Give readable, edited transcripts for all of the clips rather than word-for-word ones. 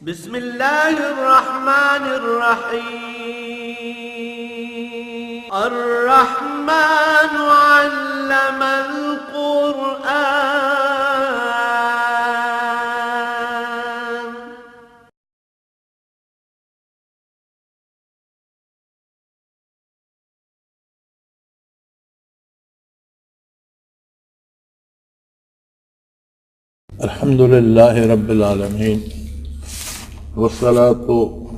بسم اللہ الرحمن الرحیم الرحمن علم القرآن الحمد للہ رب العالمین والصلاة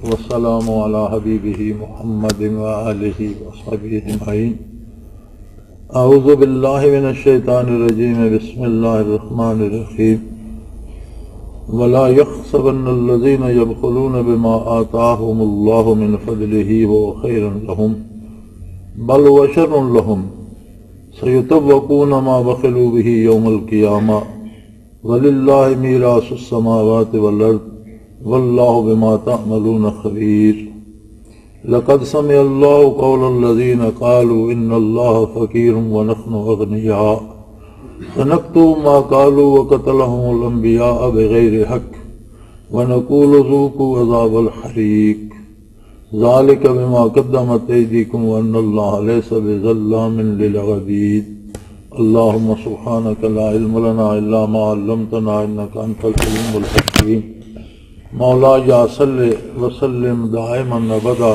والسلام علی حبیبہ محمد وآلہ وصحبہ اجمعین۔ اعوذ باللہ من الشیطان الرجیم، بسم اللہ الرحمن الرحیم۔ ولا يحسبن الذین یبخلون بما آتاہم اللہ من فضلہ هو خیر لہم بل هو شر لہم سیطوقون ما بخلوا به یوم القیامہ وَلِلَّهِ مِيرَاثُ السَّمَاوَاتِ وَالْأَرْضِ وَاللَّهُ بِمَا تَعْمَلُونَ خَبِيرٌ۔ لَقَدْ سَمِعَ اللَّهُ قَوْلَ الَّذِينَ قَالُوا إِنَّ اللَّهَ فَقِيرٌ وَنَحْنُ أَغْنِيَاءُ سَنَكْتُبُ مَا قَالُوا وَقَتَلَهُمُ الْأَنْبِيَاءَ بِغَيْرِ حَقٍّ وَنَقُولُ ذُوقُوا عَذَابَ الْحَرِيقِ ذَلِكَ بِمَا قَدَّمَتْ أَيْدِيكُمْ وَأَنَّ اللَّهَ لَيْسَ بِظَلَّامٍ لِّلْعَبِيدِ۔ اللہم سبحانک لا علم لنا الا ما علمتنا انک انت العلیم الحکیم۔ مولا یا صلی وسلم دائما ابدا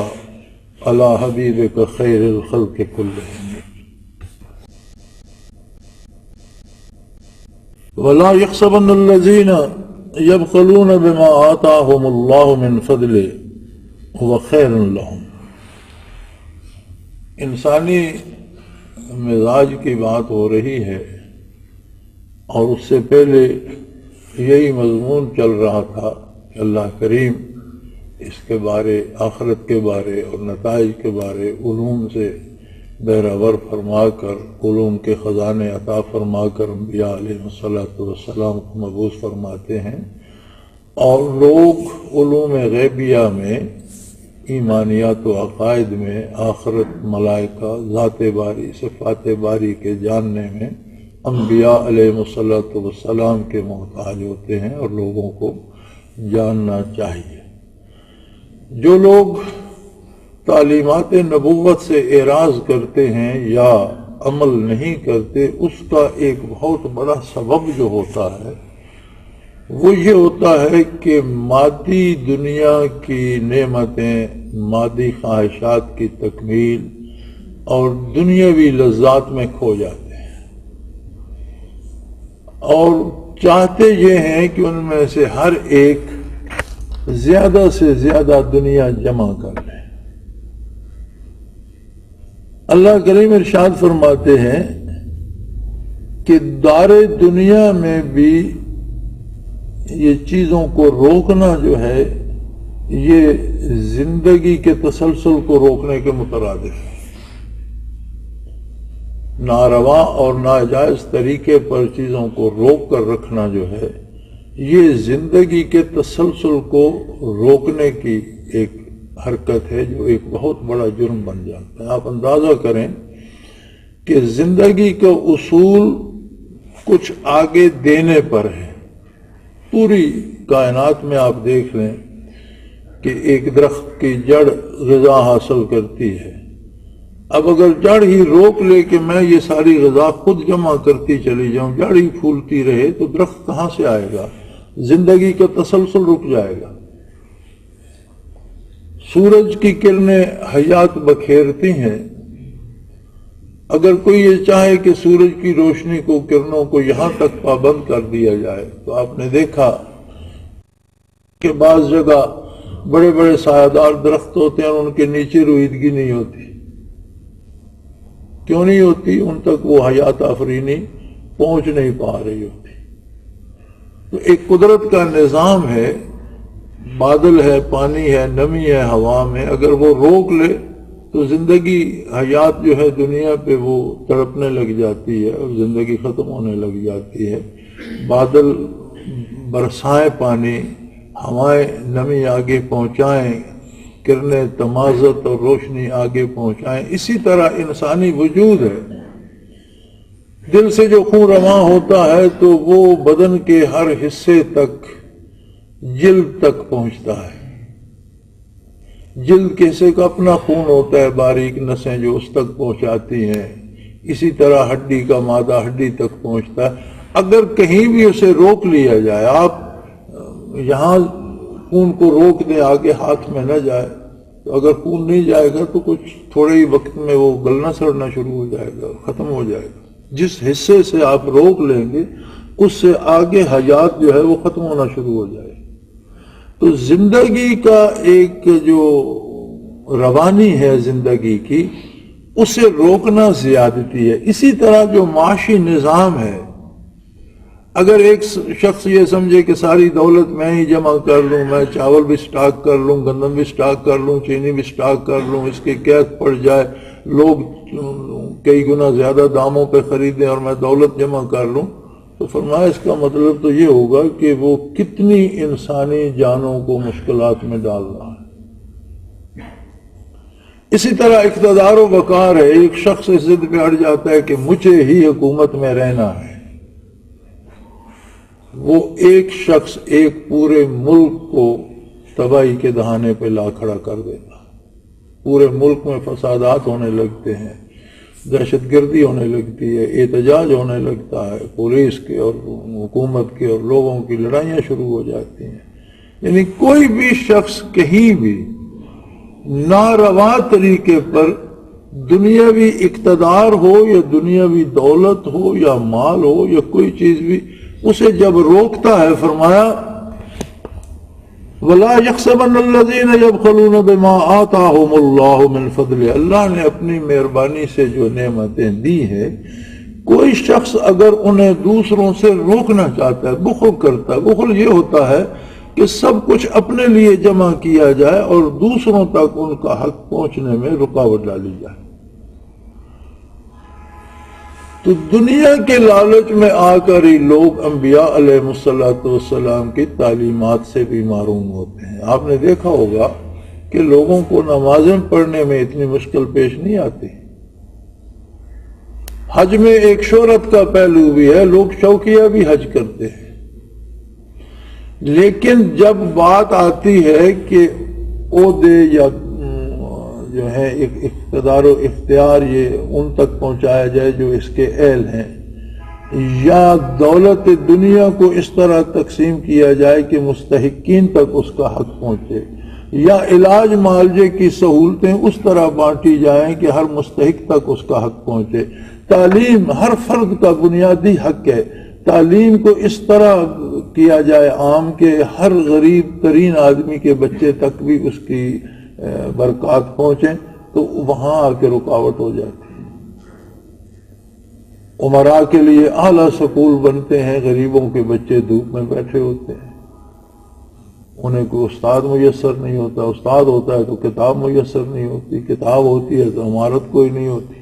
علی حبیبک خیر الخلق کلہم۔ ولا يحسبن الذین یبخلون بما آتاہم اللہ من فضلہ هو خیر لہم۔ انسانی مزاج کی بات ہو رہی ہے، اور اس سے پہلے یہی مضمون چل رہا تھا کہ اللہ کریم اس کے بارے، آخرت کے بارے اور نتائج کے بارے علوم سے بہرور فرما کر، علوم کے خزانے عطا فرما کر انبیاء علیہ السلام کو مبعوث فرماتے ہیں، اور لوگ علوم غیبیہ میں، ایمانیات و عقائد میں، آخرت، ملائکہ، ذات باری، صفات باری کے جاننے میں انبیاء علیہ السلام کے محتاج ہوتے ہیں اور لوگوں کو جاننا چاہیے۔ جو لوگ تعلیمات نبوت سے اعراض کرتے ہیں یا عمل نہیں کرتے، اس کا ایک بہت بڑا سبب جو ہوتا ہے وہ یہ ہوتا ہے کہ مادی دنیا کی نعمتیں، مادی خواہشات کی تکمیل اور دنیاوی لذات میں کھو جاتے ہیں، اور چاہتے یہ ہیں کہ ان میں سے ہر ایک زیادہ سے زیادہ دنیا جمع کر لے۔ اللہ کریم ارشاد فرماتے ہیں کہ دار دنیا میں بھی یہ چیزوں کو روکنا جو ہے، یہ زندگی کے تسلسل کو روکنے کے مترادف ہے۔ ناروا اور ناجائز طریقے پر چیزوں کو روک کر رکھنا جو ہے، یہ زندگی کے تسلسل کو روکنے کی ایک حرکت ہے جو ایک بہت بڑا جرم بن جاتا ہے۔ آپ اندازہ کریں کہ زندگی کا اصول کچھ آگے دینے پر ہے۔ پوری کائنات میں آپ دیکھ لیں کہ ایک درخت کی جڑ غذا حاصل کرتی ہے، اب اگر جڑ ہی روک لے کہ میں یہ ساری غذا خود جمع کرتی چلی جاؤں، جڑ ہی پھولتی رہے تو درخت کہاں سے آئے گا؟ زندگی کا تسلسل رک جائے گا۔ سورج کی کرنیں حیات بکھیرتی ہیں، اگر کوئی یہ چاہے کہ سورج کی روشنی کو، کرنوں کو یہاں تک پابند کر دیا جائے تو آپ نے دیکھا کہ بعض جگہ بڑے بڑے سایہ دار درخت ہوتے ہیں اور ان کے نیچے رویدگی نہیں ہوتی۔ کیوں نہیں ہوتی؟ ان تک وہ حیات آفرینی پہنچ نہیں پا رہی ہوتی۔ تو ایک قدرت کا نظام ہے، بادل ہے، پانی ہے، نمی ہے ہوا میں، اگر وہ روک لے تو زندگی، حیات جو ہے دنیا پہ وہ تڑپنے لگ جاتی ہے اور زندگی ختم ہونے لگ جاتی ہے۔ بادل برسائیں پانی، ہوائیں نمی آگے پہنچائیں، کرنیں تمازت اور روشنی آگے پہنچائیں۔ اسی طرح انسانی وجود ہے، دل سے جو خون رواں ہوتا ہے تو وہ بدن کے ہر حصے تک جلد تک پہنچتا ہے۔ جلد کیسے کا اپنا خون ہوتا ہے، باریک نسیں جو اس تک پہنچاتی ہیں، اسی طرح ہڈی کا مادہ ہڈی تک پہنچتا ہے۔ اگر کہیں بھی اسے روک لیا جائے، آپ یہاں خون کو روک دیں آگے ہاتھ میں نہ جائے، تو اگر خون نہیں جائے گا تو کچھ تھوڑے ہی وقت میں وہ گلنا سڑنا شروع ہو جائے گا، ختم ہو جائے گا۔ جس حصے سے آپ روک لیں گے اس سے آگے حیات جو ہے وہ ختم ہونا شروع ہو جائے گا۔ تو زندگی کا ایک جو روانی ہے زندگی کی، اسے روکنا زیادتی ہے۔ اسی طرح جو معاشی نظام ہے، اگر ایک شخص یہ سمجھے کہ ساری دولت میں ہی جمع کر لوں، میں چاول بھی سٹاک کر لوں، گندم بھی سٹاک کر لوں، چینی بھی سٹاک کر لوں، اس کی قید پڑ جائے، لوگ کئی گنا زیادہ داموں پہ خریدیں اور میں دولت جمع کر لوں، تو فرمایا اس کا مطلب تو یہ ہوگا کہ وہ کتنی انسانی جانوں کو مشکلات میں ڈال رہا ہے۔ اسی طرح اقتدار و وقار ہے، ایک شخص اس ضد پہ اڑ جاتا ہے کہ مجھے ہی حکومت میں رہنا ہے، وہ ایک شخص ایک پورے ملک کو تباہی کے دہانے پہ لا کھڑا کر دیتا۔ پورے ملک میں فسادات ہونے لگتے ہیں، دہشت گردی ہونے لگتی ہے، احتجاج ہونے لگتا ہے، پولیس کے اور حکومت کے اور لوگوں کی لڑائیاں شروع ہو جاتی ہیں۔ یعنی کوئی بھی شخص کہیں بھی ناروا طریقے پر دنیاوی اقتدار ہو یا دنیاوی دولت ہو یا مال ہو یا کوئی چیز بھی، اسے جب روکتا ہے، فرمایا وَلَا يَحْسَبَنَّ الَّذِينَ يَبْخَلُونَ بِمَا آتَاهُمُ اللَّهُ مِنْ فَضْلِهِ، اللہ نے اپنی مہربانی سے جو نعمتیں دی ہیں، کوئی شخص اگر انہیں دوسروں سے روکنا چاہتا ہے، بخل کرتا ہے، بخل یہ ہوتا ہے کہ سب کچھ اپنے لیے جمع کیا جائے اور دوسروں تک ان کا حق پہنچنے میں رکاوٹ ڈالی جائے۔ تو دنیا کے لالچ میں آ کر ہی لوگ انبیاء علیہ السلام کی تعلیمات سے بھی محروم ہوتے ہیں۔ آپ نے دیکھا ہوگا کہ لوگوں کو نمازیں پڑھنے میں اتنی مشکل پیش نہیں آتی۔ حج میں ایک شہرت کا پہلو بھی ہے، لوگ شوقیہ بھی حج کرتے ہیں، لیکن جب بات آتی ہے کہ عہدے یا جو ہے اقتدار و اختیار یہ ان تک پہنچایا جائے جو اس کے اہل ہیں، یا دولت دنیا کو اس طرح تقسیم کیا جائے کہ مستحقین تک اس کا حق پہنچے، یا علاج معالجے کی سہولتیں اس طرح بانٹی جائیں کہ ہر مستحق تک اس کا حق پہنچے۔ تعلیم ہر فرد کا بنیادی حق ہے، تعلیم کو اس طرح کیا جائے عام کہ ہر غریب ترین آدمی کے بچے تک بھی اس کی برکات پہنچیں، تو وہاں آ کے رکاوٹ ہو جاتی ہے۔ عمراء کے لیے اعلیٰ سکول بنتے ہیں، غریبوں کے بچے دھوپ میں بیٹھے ہوتے ہیں، انہیں کوئی استاد میسر نہیں ہوتا، استاد ہوتا ہے تو کتاب میسر نہیں ہوتی، کتاب ہوتی ہے تو عمارت کوئی نہیں ہوتی۔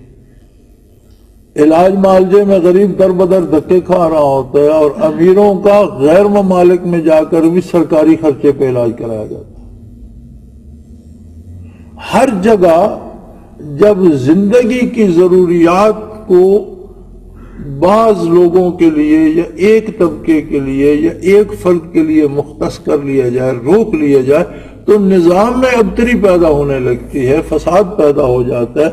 علاج معالجے میں غریب در بدر دھکے کھا رہا ہوتا ہے، اور امیروں کا غیر ممالک میں جا کر بھی سرکاری خرچے پہ علاج کرایا جاتا ہے۔ ہر جگہ جب زندگی کی ضروریات کو بعض لوگوں کے لیے یا ایک طبقے کے لیے یا ایک فرد کے لیے مختص کر لیا جائے، روک لیا جائے، تو نظام میں ابتری پیدا ہونے لگتی ہے، فساد پیدا ہو جاتا ہے،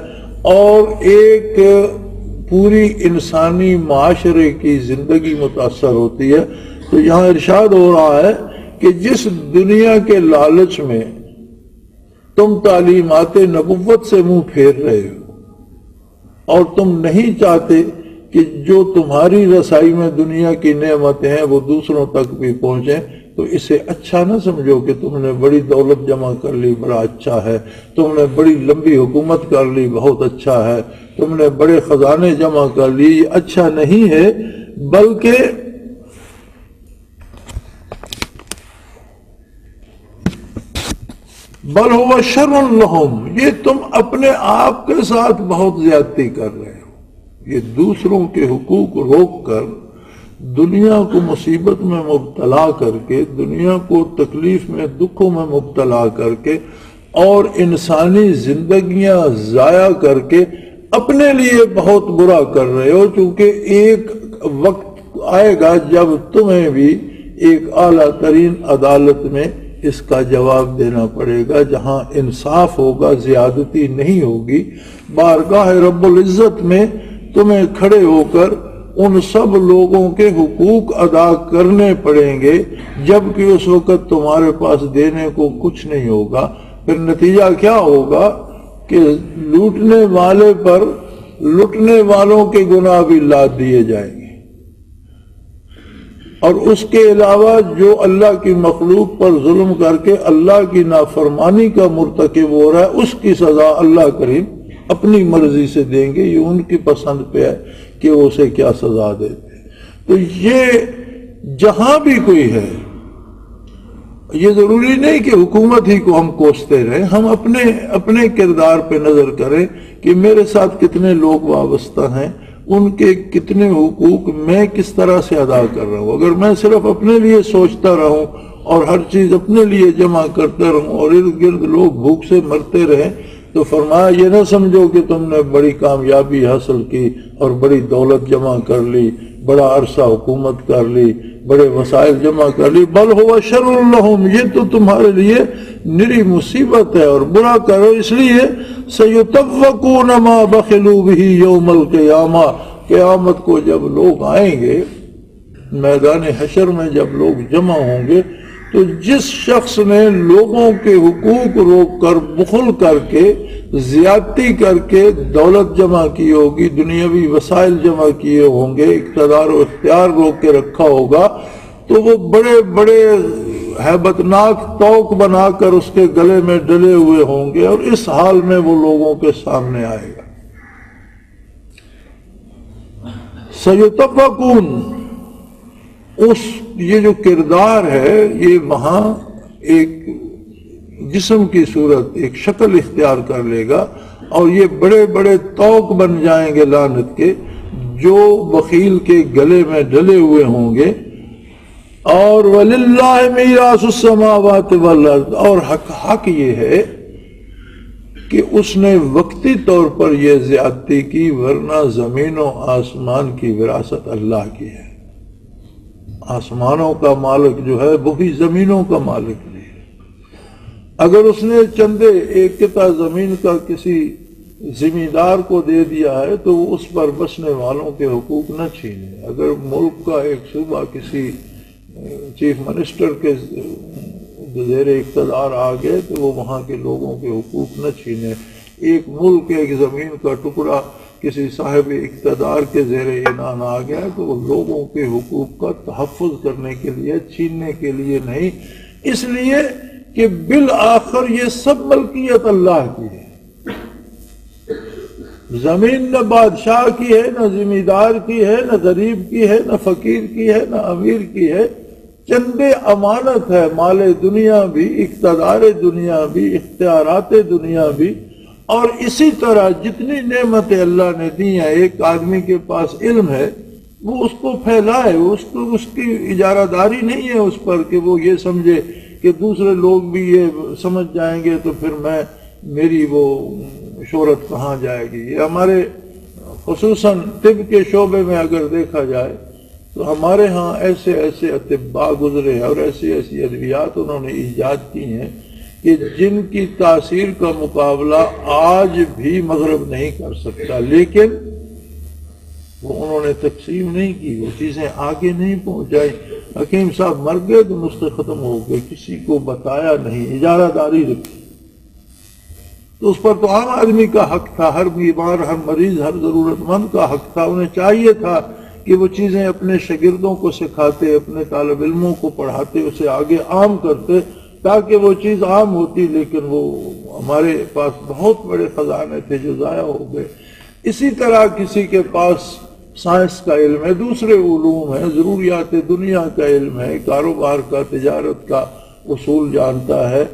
اور ایک پوری انسانی معاشرے کی زندگی متاثر ہوتی ہے۔ تو یہاں ارشاد ہو رہا ہے کہ جس دنیا کے لالچ میں تم تعلیمات نبوت سے منہ پھیر رہے ہو اور تم نہیں چاہتے کہ جو تمہاری رسائی میں دنیا کی نعمتیں ہیں وہ دوسروں تک بھی پہنچیں، تو اسے اچھا نہ سمجھو کہ تم نے بڑی دولت جمع کر لی، بڑا اچھا ہے، تم نے بڑی لمبی حکومت کر لی، بہت اچھا ہے، تم نے بڑے خزانے جمع کر لی، یہ اچھا نہیں ہے، بلکہ بل هو شر لهم، یہ تم اپنے آپ کے ساتھ بہت زیادتی کر رہے ہو۔ یہ دوسروں کے حقوق روک کر، دنیا کو مصیبت میں مبتلا کر کے، دنیا کو تکلیف میں دکھوں میں مبتلا کر کے، اور انسانی زندگیاں ضائع کر کے اپنے لیے بہت برا کر رہے ہو، چونکہ ایک وقت آئے گا جب تمہیں بھی ایک اعلیٰ ترین عدالت میں اس کا جواب دینا پڑے گا، جہاں انصاف ہوگا، زیادتی نہیں ہوگی۔ بارگاہ رب العزت میں تمہیں کھڑے ہو کر ان سب لوگوں کے حقوق ادا کرنے پڑیں گے، جبکہ اس وقت تمہارے پاس دینے کو کچھ نہیں ہوگا۔ پھر نتیجہ کیا ہوگا کہ لوٹنے والے پر لوٹنے والوں کے گناہ بھی لاد دیے جائیں گے، اور اس کے علاوہ جو اللہ کی مخلوق پر ظلم کر کے اللہ کی نافرمانی کا مرتکب ہو رہا ہے، اس کی سزا اللہ کریم اپنی مرضی سے دیں گے۔ یہ ان کی پسند پہ ہے کہ وہ اسے کیا سزا دیتے۔ تو یہ جہاں بھی کوئی ہے، یہ ضروری نہیں کہ حکومت ہی کو ہم کوستے رہیں، ہم اپنے کردار پہ نظر کریں کہ میرے ساتھ کتنے لوگ وابستہ ہیں، ان کے کتنے حقوق میں کس طرح سے ادا کر رہا ہوں۔ اگر میں صرف اپنے لیے سوچتا رہوں اور ہر چیز اپنے لیے جمع کرتا رہوں اور ارد گرد لوگ بھوک سے مرتے رہیں، تو فرمایا یہ نہ سمجھو کہ تم نے بڑی کامیابی حاصل کی اور بڑی دولت جمع کر لی، بڑا عرصہ حکومت کر لی، بڑے وسائل جمع کر لی، بل ہوا شر لہم، یہ تو تمہارے لیے نری مصیبت ہے اور برا کرو۔ اس لیے سیطوقون ما بخلوا بہ یوم القیامہ، قیامت کو جب لوگ آئیں گے میدان حشر میں، جب لوگ جمع ہوں گے، تو جس شخص نے لوگوں کے حقوق روک کر، بخل کر کے، زیادتی کر کے دولت جمع کی ہوگی، دنیاوی وسائل جمع کیے ہوں گے، اقتدار و اختیار روک کے رکھا ہوگا، تو وہ بڑے بڑے ہیبت ناک توق بنا کر اس کے گلے میں ڈلے ہوئے ہوں گے، اور اس حال میں وہ لوگوں کے سامنے آئے گا۔ سیطوقون، یہ جو کردار ہے یہ وہاں ایک جسم کی صورت، ایک شکل اختیار کر لے گا، اور یہ بڑے بڑے طوق بن جائیں گے لعنت کے، جو بخیل کے گلے میں ڈلے ہوئے ہوں گے۔ اور وَلِلَّهِ مِيرَاثُ السَّمَاوَاتِ وَالْأَرْضِ، اور حق یہ ہے کہ اس نے وقتی طور پر یہ زیادتی کی، ورنہ زمین و آسمان کی وراثت اللہ کی ہے۔ آسمانوں کا مالک جو ہے وہی زمینوں کا مالک بھی ہے۔ اگر اس نے چندے ایک قطع زمین کا کسی زمیندار کو دے دیا ہے تو وہ اس پر بسنے والوں کے حقوق نہ چھینے۔ اگر ملک کا ایک صوبہ کسی چیف منسٹر کے زیر اقتدار آ گئے تو وہ وہاں کے لوگوں کے حقوق نہ چھینے۔ ایک ملک ایک زمین کا ٹکڑا کسی صاحب اقتدار کے زیر عنان آ گیا تو وہ لوگوں کے حقوق کا تحفظ کرنے کے لیے، چھیننے کے لیے نہیں، اس لیے کہ بالآخر یہ سب ملکیت اللہ کی ہے۔ زمین نہ بادشاہ کی ہے، نہ زمیندار کی ہے، نہ غریب کی ہے، نہ فقیر کی ہے، نہ امیر کی ہے، چندے امانت ہے، مال دنیا بھی، اقتدار دنیا بھی، اختیارات دنیا بھی۔ اور اسی طرح جتنی نعمتیں اللہ نے دی ہیں، ایک آدمی کے پاس علم ہے وہ اس کو پھیلائے، اس کی اجارہ داری نہیں ہے اس پر کہ وہ یہ سمجھے کہ دوسرے لوگ بھی یہ سمجھ جائیں گے تو پھر میری وہ شہرت کہاں جائے گی۔ یہ ہمارے خصوصاً طب کے شعبے میں اگر دیکھا جائے تو ہمارے ہاں ایسے ایسے اطباء گزرے ہیں اور ایسی ایسی ادویات انہوں نے ایجاد کی ہیں کہ جن کی تاثیر کا مقابلہ آج بھی مغرب نہیں کر سکتا، لیکن وہ انہوں نے تقسیم نہیں کی، وہ چیزیں آگے نہیں پہنچائی۔ حکیم صاحب مر گئے تو نسخے ختم ہو گئے، کسی کو بتایا نہیں، اجارہ داری رکھی۔ تو اس پر تو عام آدمی کا حق تھا، ہر بیمار، ہر مریض، ہر ضرورت مند کا حق تھا۔ انہیں چاہیے تھا کہ وہ چیزیں اپنے شاگردوں کو سکھاتے، اپنے طالب علموں کو پڑھاتے، اسے آگے عام کرتے تاکہ وہ چیز عام ہوتی، لیکن وہ ہمارے پاس بہت بڑے خزانے تھے جو ضائع ہو گئے۔ اسی طرح کسی کے پاس سائنس کا علم ہے، دوسرے علوم ہیں، ضروریات دنیا کا علم ہے، کاروبار کا، تجارت کا اصول جانتا ہے،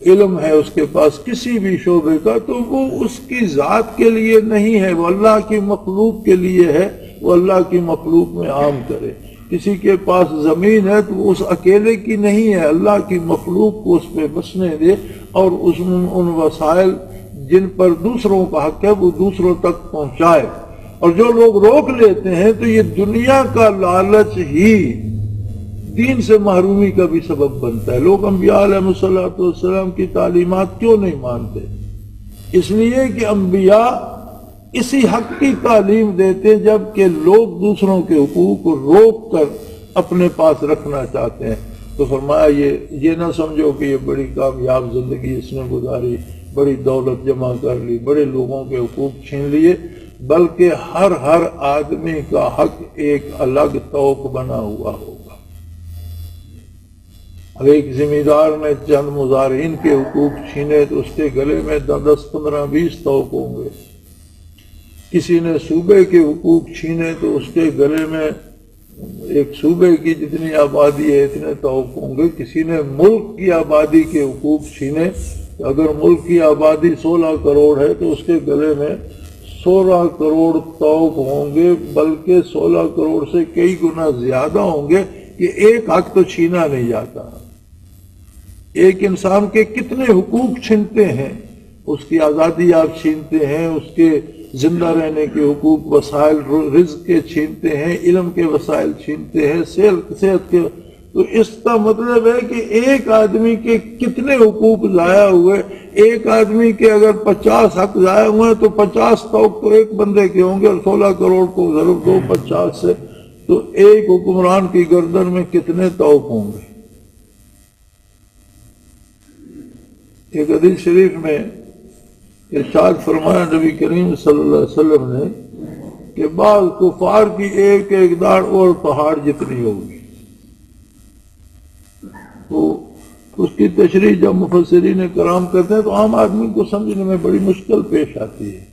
علم ہے اس کے پاس کسی بھی شعبے کا، تو وہ اس کی ذات کے لیے نہیں ہے، وہ اللہ کی مخلوق کے لیے ہے، وہ اللہ کی مخلوق میں عام کرے۔ کسی کے پاس زمین ہے تو وہ اس اکیلے کی نہیں ہے، اللہ کی مخلوق کو اس پہ بسنے دے اور ان وسائل جن پر دوسروں کا حق ہے وہ دوسروں تک پہنچائے۔ اور جو لوگ روک لیتے ہیں تو یہ دنیا کا لالچ ہی دین سے محرومی کا بھی سبب بنتا ہے۔ لوگ انبیاء علیہ الصلوۃ والسلام کی تعلیمات کیوں نہیں مانتے؟ اس لیے کہ انبیاء اسی حق کی تعلیم دیتے جبکہ لوگ دوسروں کے حقوق کو روک کر اپنے پاس رکھنا چاہتے ہیں۔ تو فرمایا یہ نہ سمجھو کہ یہ بڑی کامیاب زندگی اس نے گزاری، بڑی دولت جمع کر لی، بڑے لوگوں کے حقوق چھین لیے، بلکہ ہر آدمی کا حق ایک الگ طوق بنا ہوا ہوگا۔ اب ایک زمیندار نے چند مزارعین کے حقوق چھینے تو اس کے گلے میں 10 15 20 طوق ہوں گے۔ کسی نے صوبے کے حقوق چھینے تو اس کے گلے میں ایک صوبے کی جتنی آبادی ہے اتنے طوق ہوں گے۔ کسی نے ملک کی آبادی کے حقوق چھینے، اگر ملک کی آبادی 16 کروڑ ہے تو اس کے گلے میں 16 کروڑ طوق ہوں گے، بلکہ 16 کروڑ سے کئی گنا زیادہ ہوں گے۔ یہ ایک حق تو چھینا نہیں جاتا۔ ایک انسان کے کتنے حقوق چھینتے ہیں، اس کی آزادی آپ چھینتے ہیں، اس کے زندہ رہنے کے حقوق، وسائل رزق کے چھینتے ہیں، علم کے وسائل چھینتے ہیں، صحت کے۔ تو اس کا مطلب ہے کہ ایک آدمی کے کتنے حقوق ضائع ہوئے۔ ایک آدمی کے اگر 50 حق ضائع ہوئے تو 50 طوق تو ایک بندے کے ہوں گے، اور 16 کروڑ کو ضرب دو 50 سے تو ایک حکمران کی گردن میں کتنے طوق ہوں گے۔ ایک حدیث شریف میں ارشاد فرمایا نبی کریم صلی اللہ علیہ وسلم نے کہ بعض کفار کی ایک ایک داڑھ اور پہاڑ جتنی ہوگی۔ تو اس کی تشریح جب مفسرین کرام کرتے ہیں تو عام آدمی کو سمجھنے میں بڑی مشکل پیش آتی ہے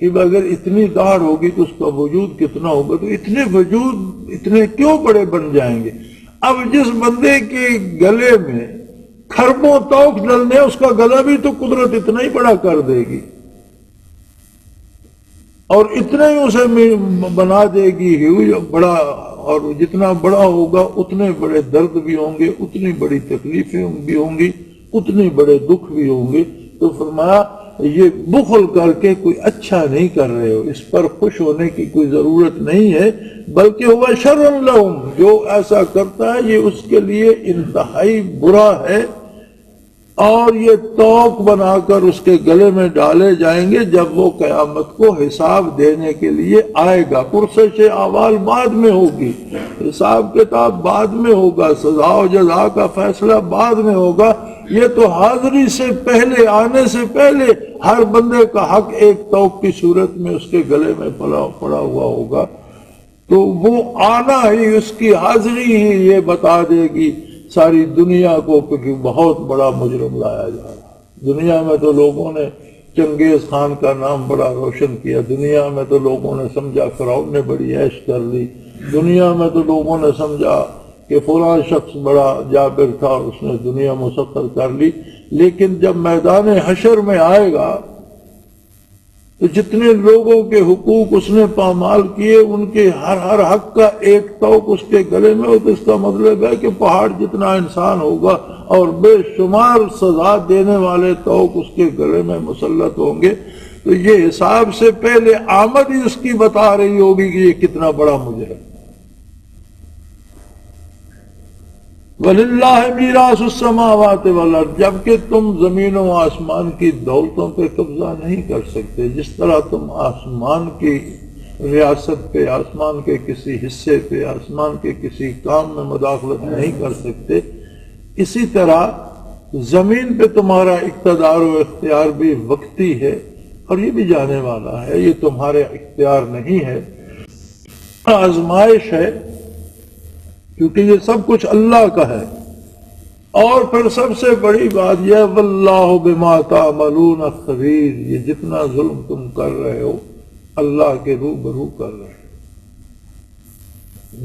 کہ اگر اتنی داڑھ ہوگی تو اس کا وجود کتنا ہوگا، تو اتنے وجود اتنے کیوں بڑے بن جائیں گے۔ اب جس بندے کے گلے میں کھربوں طوق ڈلنے، اس کا گلا بھی تو قدرت اتنا ہی بڑا کر دے گی اور اتنا ہی اسے بنا دے گی بڑا، اور جتنا بڑا ہوگا اتنے بڑے درد بھی ہوں گے، اتنی بڑی تکلیفیں بھی ہوں گی، اتنے بڑے دکھ بھی ہوں گے۔ تو فرمایا یہ بخل کر کے کوئی اچھا نہیں کر رہے ہو، اس پر خوش ہونے کی کوئی ضرورت نہیں ہے، بلکہ ہوا شر لہم، جو ایسا کرتا ہے یہ اس کے لیے انتہائی برا ہے، اور یہ طوق بنا کر اس کے گلے میں ڈالے جائیں گے جب وہ قیامت کو حساب دینے کے لیے آئے گا۔ پرسش احوال بعد میں ہوگی، حساب کتاب بعد میں ہوگا، سزا و جزا کا فیصلہ بعد میں ہوگا۔ یہ تو حاضری سے پہلے، آنے سے پہلے ہر بندے کا حق ایک طوق کی صورت میں اس کے گلے میں پڑا ہوا ہوگا۔ تو وہ آنا ہی، اس کی حاضری ہی یہ بتا دے گی ساری دنیا کو کہ بہت بڑا مجرم لایا جا رہا۔ دنیا میں تو لوگوں نے چنگیز خان کا نام بڑا روشن کیا، دنیا میں تو لوگوں نے سمجھا فرعون نے بڑی عیش کر لی، دنیا میں تو لوگوں نے سمجھا کہ فلاں شخص بڑا جابر تھا اور اس نے دنیا مسخر کر لی۔ لیکن جب میدان حشر میں آئے گا تو جتنے لوگوں کے حقوق اس نے پامال کیے، ان کے ہر حق کا ایک طوق اس کے گلے میں ہو، تو اس کا مطلب ہے کہ پہاڑ جتنا انسان ہوگا اور بے شمار سزا دینے والے طوق اس کے گلے میں مسلط ہوں گے۔ تو یہ حساب سے پہلے آمد ہی اس کی بتا رہی ہوگی کہ یہ کتنا بڑا مجرم۔ وَلِلَّهِ مِيرَاثُ السَّمَاوَاتِ وَالْأَرْضِ، جبکہ تم زمین و آسمان کی دولتوں پہ قبضہ نہیں کر سکتے۔ جس طرح تم آسمان کی ریاست پہ، آسمان کے کسی حصے پہ، آسمان کے کسی کام میں مداخلت نہیں کر سکتے، اسی طرح زمین پہ تمہارا اقتدار و اختیار بھی وقتی ہے اور یہ بھی جانے والا ہے، یہ تمہارے اختیار نہیں ہے، آزمائش ہے، کیونکہ یہ سب کچھ اللہ کا ہے۔ اور پھر سب سے بڑی بات یہ واللہ بما تعملون خبیر، یہ جتنا ظلم تم کر رہے ہو اللہ کے روبرو کر رہے ہو،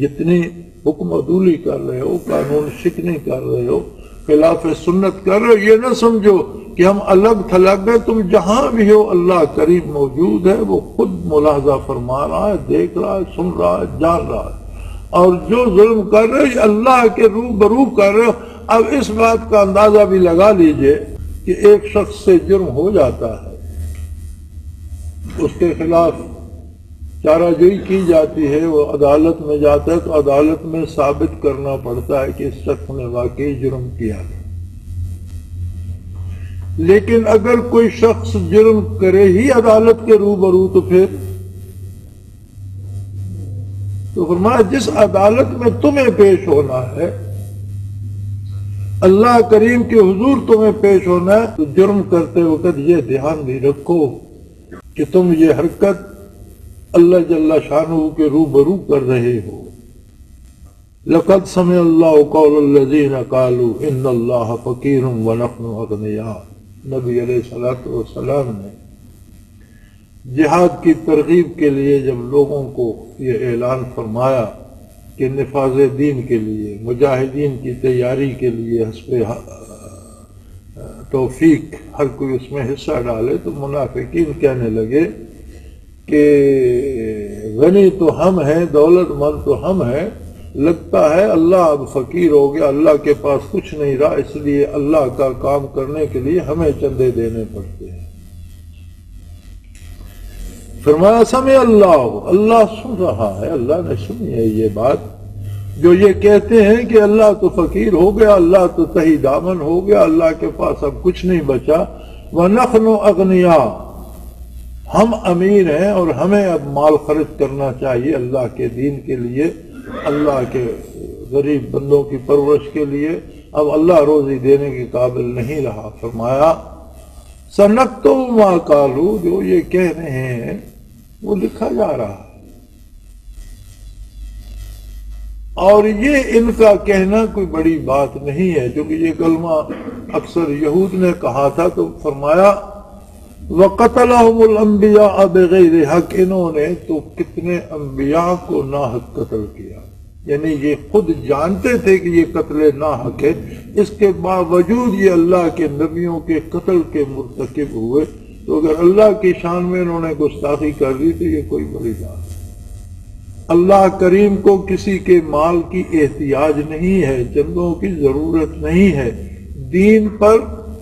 جتنی حکم عدولی کر رہے ہو، قانون شکنی کر رہے ہو، خلاف سنت کر رہے ہو، یہ نہ سمجھو کہ ہم الگ تھلگ ہیں، تم جہاں بھی ہو اللہ قریب موجود ہے، وہ خود ملاحظہ فرما رہا ہے، دیکھ رہا ہے، سن رہا ہے، جان رہا ہے۔ اور جو ظلم کر رہے ہو اللہ کے روبرو کر رہے ہو۔ اب اس بات کا اندازہ بھی لگا لیجئے کہ ایک شخص سے جرم ہو جاتا ہے، اس کے خلاف چارہ جوئی کی جاتی ہے، وہ عدالت میں جاتا ہے تو عدالت میں ثابت کرنا پڑتا ہے کہ اس شخص نے واقعی جرم کیا ہے۔ لیکن اگر کوئی شخص جرم کرے ہی عدالت کے روبرو تو پھر تو فرمایا جس عدالت میں تمہیں پیش ہونا ہے، اللہ کریم کے حضور تمہیں پیش ہونا ہے، تو جرم کرتے وقت یہ دھیان بھی رکھو کہ تم یہ حرکت اللہ جل شانہ کے روبرو کر رہے ہو۔ لقد سمع اللہ قول الذین قالوا ان اللہ فقیر ونحن اغنیاء۔ نبی علیہ الصلوۃ والسلام نے جہاد کی ترغیب کے لیے جب لوگوں کو یہ اعلان فرمایا کہ نفاذ دین کے لیے، مجاہدین کی تیاری کے لیے حسب توفیق ہر کوئی اس میں حصہ ڈالے، تو منافقین کہنے لگے کہ غنی تو ہم ہیں، دولت مند تو ہم ہیں، لگتا ہے اللہ اب فقیر ہو گیا، اللہ کے پاس کچھ نہیں رہا، اس لیے اللہ کا کام کرنے کے لیے ہمیں چندے دینے پڑتے ہیں۔ فرمایا سمع اللہ، اللہ سن رہا ہے، اللہ نے سنی ہے یہ بات جو یہ کہتے ہیں کہ اللہ تو فقیر ہو گیا، اللہ تو تہی دامن ہو گیا، اللہ کے پاس اب کچھ نہیں بچا، وَنَحْنُ أَغْنِيَاء، ہم امیر ہیں اور ہمیں اب مال خرچ کرنا چاہیے اللہ کے دین کے لیے، اللہ کے غریب بندوں کی پرورش کے لیے، اب اللہ روزی دینے کے قابل نہیں رہا۔ فرمایا سَنَكْتُبُ مَا قَالُوا، جو یہ کہہ رہے ہیں وہ لکھا جا رہا ہے، اور یہ ان کا کہنا کوئی بڑی بات نہیں ہے، کیونکہ یہ کلمہ اکثر یہود نے کہا تھا۔ تو فرمایا وَقَتَلَهُمُ الْأَنْبِيَاءَ بِغَيْرِ حق، انہوں نے تو کتنے انبیاء کو ناحق قتل کیا، یعنی یہ خود جانتے تھے کہ یہ قتل ناحق ہے، اس کے باوجود یہ اللہ کے نبیوں کے قتل کے مرتکب ہوئے۔ تو اگر اللہ کی شان میں انہوں نے گستاخی کر دی تو یہ کوئی بڑی بات ہے۔ اللہ کریم کو کسی کے مال کی احتیاج نہیں ہے، چندوں کی ضرورت نہیں ہے، دین پر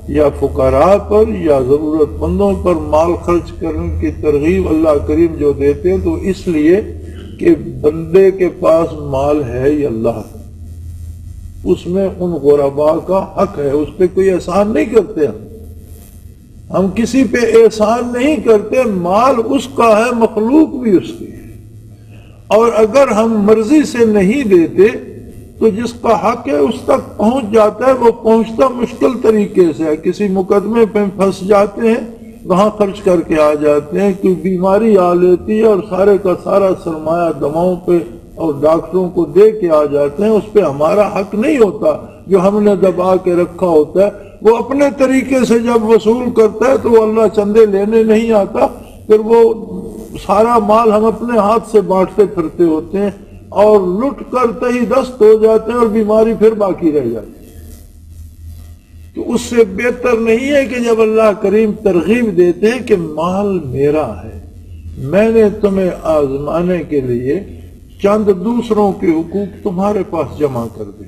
یا فقراء پر یا ضرورت مندوں پر مال خرچ کرنے کی ترغیب اللہ کریم جو دیتے ہیں تو اس لیے کہ بندے کے پاس مال ہے یا اللہ، اس میں ان غرباء کا حق ہے، اس پہ کوئی احسان نہیں کرتے، ہم کسی پہ احسان نہیں کرتے، مال اس کا ہے، مخلوق بھی اس کی ہے، اور اگر ہم مرضی سے نہیں دیتے تو جس کا حق ہے اس تک پہنچ جاتا ہے، وہ پہنچتا مشکل طریقے سے ہے، کسی مقدمے پہ پھنس جاتے ہیں، وہاں خرچ کر کے آ جاتے ہیں، کوئی بیماری آ لیتی ہے اور سارے کا سارا سرمایہ دواؤں پہ اور ڈاکٹروں کو دے کے آ جاتے ہیں، اس پہ ہمارا حق نہیں ہوتا، جو ہم نے دبا کے رکھا ہوتا ہے وہ اپنے طریقے سے جب وصول کرتا ہے تو وہ اللہ چندے لینے نہیں آتا، پھر وہ سارا مال ہم اپنے ہاتھ سے بانٹتے پھرتے ہوتے ہیں اور لٹ کر تہی دست ہو جاتے ہیں اور بیماری پھر باقی رہ جاتی ہے۔ تو اس سے بہتر نہیں ہے کہ جب اللہ کریم ترغیب دیتے ہیں کہ مال میرا ہے، میں نے تمہیں آزمانے کے لیے چند دوسروں کے حقوق تمہارے پاس جمع کر دے۔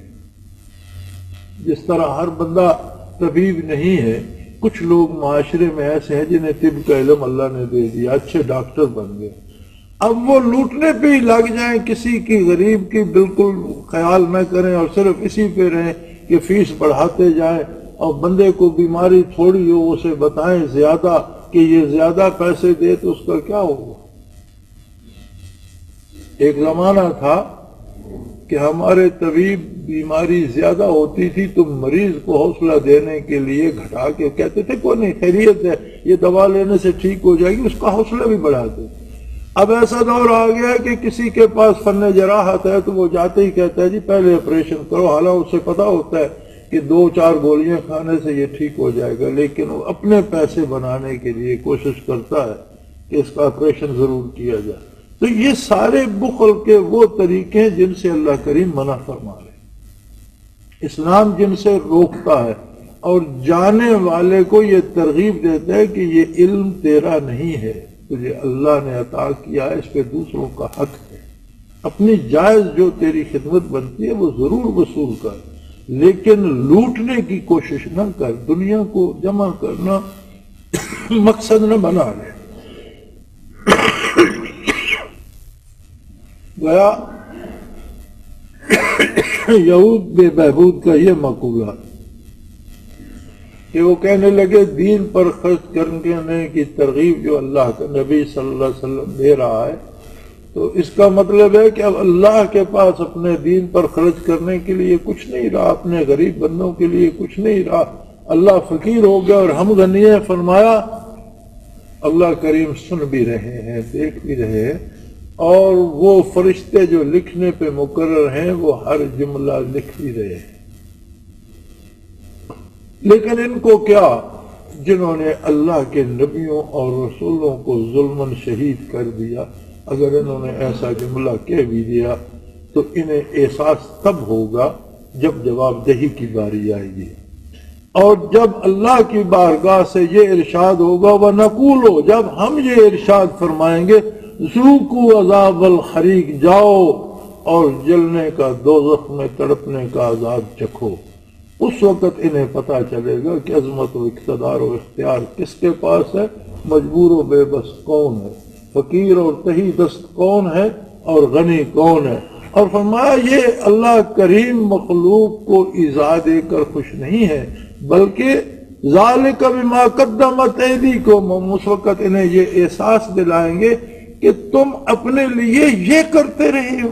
جس طرح ہر بندہ طبیب نہیں ہے، کچھ لوگ معاشرے میں ایسے ہیں جنہیں طب کا علم اللہ نے دے دیا، اچھے ڈاکٹر بن گئے، اب وہ لوٹنے پہ ہی لگ جائیں، کسی کی غریب کی بالکل خیال نہ کریں اور صرف اسی پہ رہیں کہ فیس بڑھاتے جائیں، اور بندے کو بیماری تھوڑی ہو اسے بتائیں زیادہ کہ یہ زیادہ پیسے دے تو اس کا کیا ہوگا۔ ایک زمانہ تھا کہ ہمارے طبیب بیماری زیادہ ہوتی تھی تو مریض کو حوصلہ دینے کے لیے گھٹا کے کہتے تھے کوئی نہیں، خیریت ہے، یہ دوا لینے سے ٹھیک ہو جائے گی، اس کا حوصلہ بھی بڑھاتے۔ اب ایسا دور آ گیا ہے کہ کسی کے پاس فن جراحت ہے تو وہ جاتے ہی کہتا ہے جی پہلے آپریشن کرو، حالانکہ اسے پتا ہوتا ہے کہ 2-4 گولیاں کھانے سے یہ ٹھیک ہو جائے گا، لیکن وہ اپنے پیسے بنانے کے لیے کوشش کرتا ہے کہ اس کا آپریشن ضرور کیا جائے۔ تو یہ سارے بخل کے وہ طریقے ہیں جن سے اللہ کریم منع فرما رہے، اسلام جن سے روکتا ہے، اور جانے والے کو یہ ترغیب دیتا ہے کہ یہ علم تیرا نہیں ہے، تجھے اللہ نے عطا کیا ہے، اس پہ دوسروں کا حق ہے، اپنی جائز جو تیری خدمت بنتی ہے وہ ضرور وصول کر، لیکن لوٹنے کی کوشش نہ کر، دنیا کو جمع کرنا مقصد نہ بنا لے۔ گیا یہود بے بہبود کا یہ مقولہ کہ وہ کہنے لگے دین پر خرچ کرنے کی ترغیب جو اللہ کا نبی صلی اللہ علیہ وسلم دے رہا ہے، تو اس کا مطلب ہے کہ اب اللہ کے پاس اپنے دین پر خرچ کرنے کے لیے کچھ نہیں رہا، اپنے غریب بندوں کے لیے کچھ نہیں رہا، اللہ فقیر ہو گیا اور ہم غنی ہیں۔ فرمایا اللہ کریم سن بھی رہے ہیں، دیکھ بھی رہے ہیں، اور وہ فرشتے جو لکھنے پہ مقرر ہیں وہ ہر جملہ لکھ بھی رہے ہیں۔ لیکن ان کو کیا، جنہوں نے اللہ کے نبیوں اور رسولوں کو ظلماً شہید کر دیا، اگر انہوں نے ایسا جملہ کہہ بھی دیا تو انہیں احساس تب ہوگا جب جواب دہی کی باری آئے گی، اور جب اللہ کی بارگاہ سے یہ ارشاد ہوگا وَنَقُولُ، جب ہم یہ ارشاد فرمائیں گے ذُوقُوا عذاب الحریق، جاؤ اور جلنے کا دوزخ میں تڑپنے کا عذاب چکھو، اس وقت انہیں پتہ چلے گا کہ عظمت و اقتدار و اختیار کس کے پاس ہے، مجبور و بے بس کون ہے، فقیر اور تہی دست کون ہے اور غنی کون ہے۔ اور فرمایا یہ اللہ کریم مخلوق کو ایذا دے کر خوش نہیں ہے، بلکہ ذالک بما قدمت ایدیکم، اس وقت انہیں یہ احساس دلائیں گے کہ تم اپنے لیے یہ کرتے رہے ہو،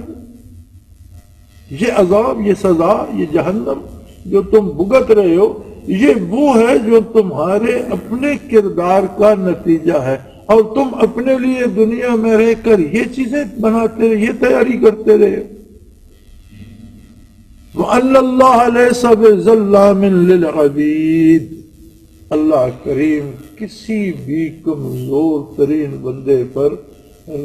یہ عذاب، یہ سزا، یہ جہنم جو تم بھگت رہے ہو، یہ وہ ہے جو تمہارے اپنے کردار کا نتیجہ ہے، اور تم اپنے لیے دنیا میں رہ کر یہ چیزیں بناتے رہے، یہ تیاری کرتے رہے۔ وَأَنَّ اللَّهَ لَيْسَ بِظَلَّامٍ لِّلْعَبِيدِ، اللہ کریم کسی بھی کمزور ترین بندے پر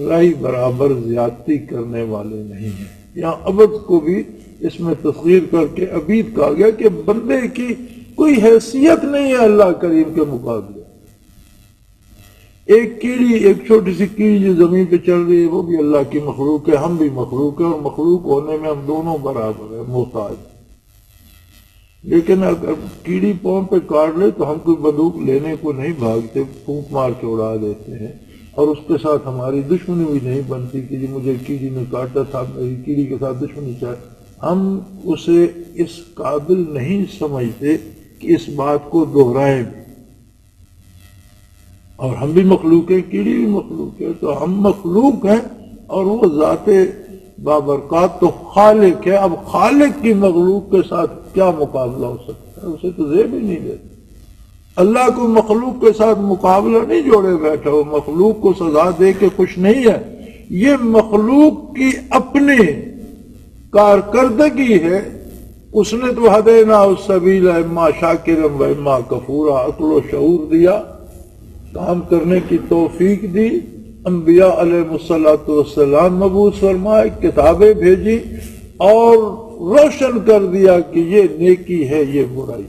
رائی برابر زیادتی کرنے والے نہیں ہیں۔ یہاں عبد کو بھی اس میں تصغیر کر کے عبید کہا گیا کہ بندے کی کوئی حیثیت نہیں ہے اللہ کریم کے مقابلے۔ ایک کیڑی، ایک چھوٹی سی کیڑی جو زمین پہ چل رہی ہے وہ بھی اللہ کی مخلوق ہے، ہم بھی مخلوق ہیں، اور مخلوق ہونے میں ہم دونوں برابر ہیں، محتاج۔ لیکن اگر کیڑی پاؤں پہ کاٹ لے تو ہم کوئی بندوق لینے کو نہیں بھاگتے، پھونک مار کے اڑا دیتے ہیں، اور اس کے ساتھ ہماری دشمنی بھی نہیں بنتی کہ جی مجھے کیڑی نے کاٹا تھا، میری کیڑی کے ساتھ دشمنی چاہے۔ ہم اسے اس قابل نہیں سمجھتے کہ اس بات کو دہرائیں بھی، اور ہم بھی مخلوق ہیں، کیڑی بھی مخلوق ہے، تو ہم مخلوق ہیں اور وہ ذات بابرکات تو خالق ہے۔ اب خالق کی مخلوق کے ساتھ کیا مقابلہ ہو سکتا ہے؟ اسے تو زیب ہی نہیں دیتا۔ اللہ کو مخلوق کے ساتھ مقابلہ نہیں جوڑے بیٹھا، وہ مخلوق کو سزا دے کے خوش نہیں ہے، یہ مخلوق کی اپنی کارکردگی ہے۔ اس نے تو ہدینا السبیل اما شاکرا و اما کفورا، عقل و شعور دیا، کام کرنے کی توفیق دی، انبیاء علیہ الصلوۃ والسلام مبعوث فرمائے، کتابیں بھیجی، اور روشن کر دیا کہ یہ نیکی ہے، یہ برائی۔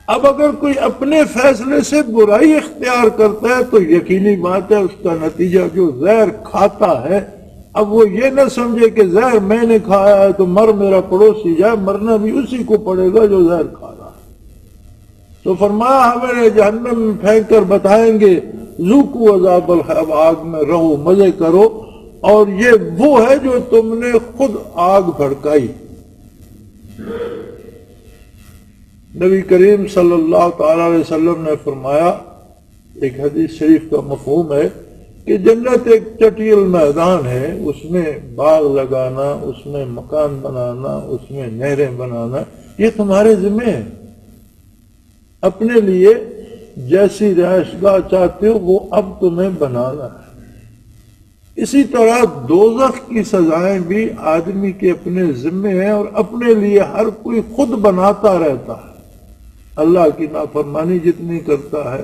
اب اگر کوئی اپنے فیصلے سے برائی اختیار کرتا ہے تو یقینی بات ہے اس کا نتیجہ جو زہر کھاتا ہے، اب وہ یہ نہ سمجھے کہ زہر میں نے کھایا ہے تو مر میرا پڑوسی جائے، مرنا بھی اسی کو پڑے گا جو زہر کھا رہا ہے۔ تو فرمایا ہمیں جہنم میں پھینک کر بتائیں گے ذوقوا عذاب الحریق، اب آگ میں رہو، مزے کرو، اور یہ وہ ہے جو تم نے خود آگ بھڑکائی۔ نبی کریم صلی اللہ تعالی علیہ وسلم نے فرمایا، ایک حدیث شریف کا مفہوم ہے کہ جنت ایک چٹیل میدان ہے، اس میں باغ لگانا، اس میں مکان بنانا، اس میں نہریں بنانا، یہ تمہارے ذمہ ہے۔ اپنے لیے جیسی رہائش گاہ چاہتے ہو وہ اب تمہیں بنانا ہے۔ اسی طرح دوزخ کی سزائیں بھی آدمی کے اپنے ذمے ہیں، اور اپنے لیے ہر کوئی خود بناتا رہتا ہے۔ اللہ کی نافرمانی جتنی کرتا ہے،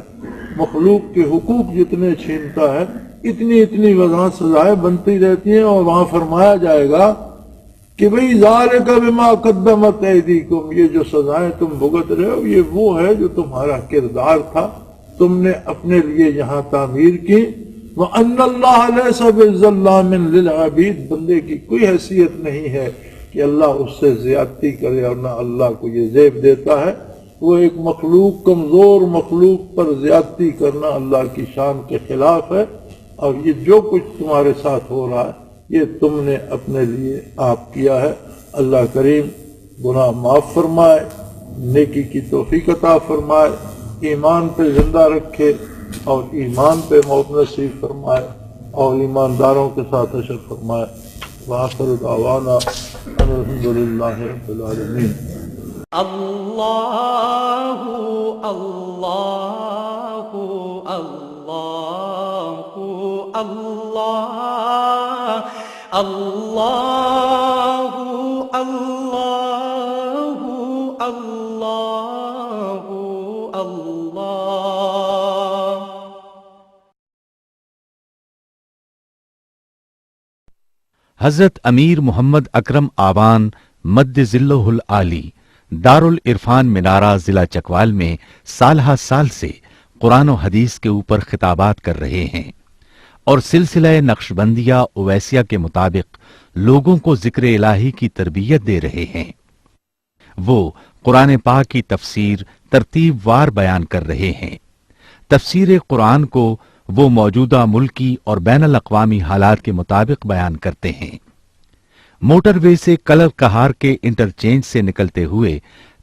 مخلوق کے حقوق جتنے چھینتا ہے، اتنی اتنی وضاحت سزائیں بنتی رہتی ہیں، اور وہاں فرمایا جائے گا کہ بھئی ذالک بما قدمت ایدیکم، یہ جو سزائیں تم بھگت رہے ہو یہ وہ ہے جو تمہارا کردار تھا، تم نے اپنے لیے یہاں تعمیر کی۔ وَأَنَّ اللَّهَ لَيْسَ بِظَلَّامٍ لِّلْعَبِيدِ، بندے کی کوئی حیثیت نہیں ہے کہ اللہ اس سے زیادتی کرے، اور نہ اللہ کو یہ زیب دیتا ہے۔ وہ ایک مخلوق، کمزور مخلوق پر زیادتی کرنا اللہ کی شان کے خلاف ہے، اور یہ جو کچھ تمہارے ساتھ ہو رہا ہے یہ تم نے اپنے لیے آپ کیا ہے۔ اللہ کریم گناہ معاف فرمائے، نیکی کی توفیق عطا فرمائے، ایمان پہ زندہ رکھے اور ایمان پہ موت نصیب فرمائے اور ایمانداروں کے ساتھ حشر فرمائے۔ وآخر دعوانا ان الحمد للہ رب العالمین۔ اللہ اللہ اللہ اللہ اللہ اللہ اللہ اللہ۔ حضرت امیر محمد اکرم آوان مد ذلہ العالی دارالعرفان منارہ ضلع چکوال میں سالہ سال سے قرآن و حدیث کے اوپر خطابات کر رہے ہیں اور سلسلہ نقشبندیہ اویسیہ کے مطابق لوگوں کو ذکر الہی کی تربیت دے رہے ہیں۔ وہ قرآن پاک کی تفسیر ترتیب وار بیان کر رہے ہیں۔ تفسیر قرآن کو وہ موجودہ ملکی اور بین الاقوامی حالات کے مطابق بیان کرتے ہیں۔ موٹر وے سے کلر کہار کے انٹرچینج سے نکلتے ہوئے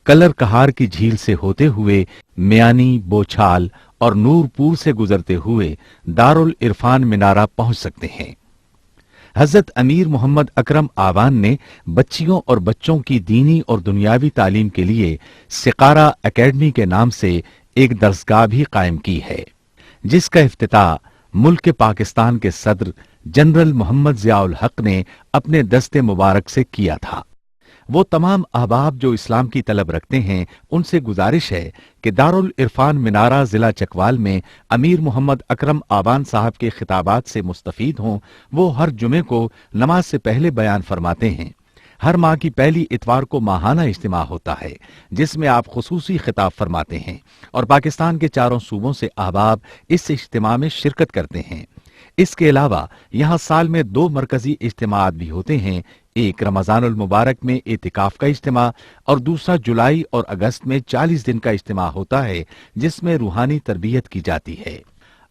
کلر کہار کی جھیل سے ہوتے ہوئے میانی، بوچھال اور نور پور سے گزرتے ہوئے دارالعرفان منارہ پہنچ سکتے ہیں۔ حضرت امیر محمد اکرم آوان نے بچیوں اور بچوں کی دینی اور دنیاوی تعلیم کے لیے سقارہ اکیڈمی کے نام سے ایک درسگاہ بھی قائم کی ہے، جس کا افتتاح ملک پاکستان کے صدر جنرل محمد ضیاء الحق نے اپنے دست مبارک سے کیا تھا۔ وہ تمام احباب جو اسلام کی طلب رکھتے ہیں ان سے گزارش ہے کہ دارالعرفان منارہ ضلع چکوال میں امیر محمد اکرم آوان صاحب کے خطابات سے مستفید ہوں۔ وہ ہر جمعے کو نماز سے پہلے بیان فرماتے ہیں۔ ہر ماہ کی پہلی اتوار کو ماہانہ اجتماع ہوتا ہے جس میں آپ خصوصی خطاب فرماتے ہیں اور پاکستان کے چاروں صوبوں سے احباب اس اجتماع میں شرکت کرتے ہیں۔ اس کے علاوہ یہاں سال میں 2 مرکزی اجتماعات بھی ہوتے ہیں، ایک رمضان المبارک میں اعتکاف کا اجتماع اور دوسرا جولائی اور اگست میں 40 دن کا اجتماع ہوتا ہے جس میں روحانی تربیت کی جاتی ہے۔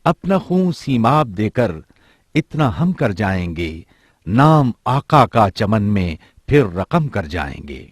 اپنا خون سیماب دے کر اتنا ہم کر جائیں گے، نام آقا کا چمن میں پھر رقم کر جائیں گے۔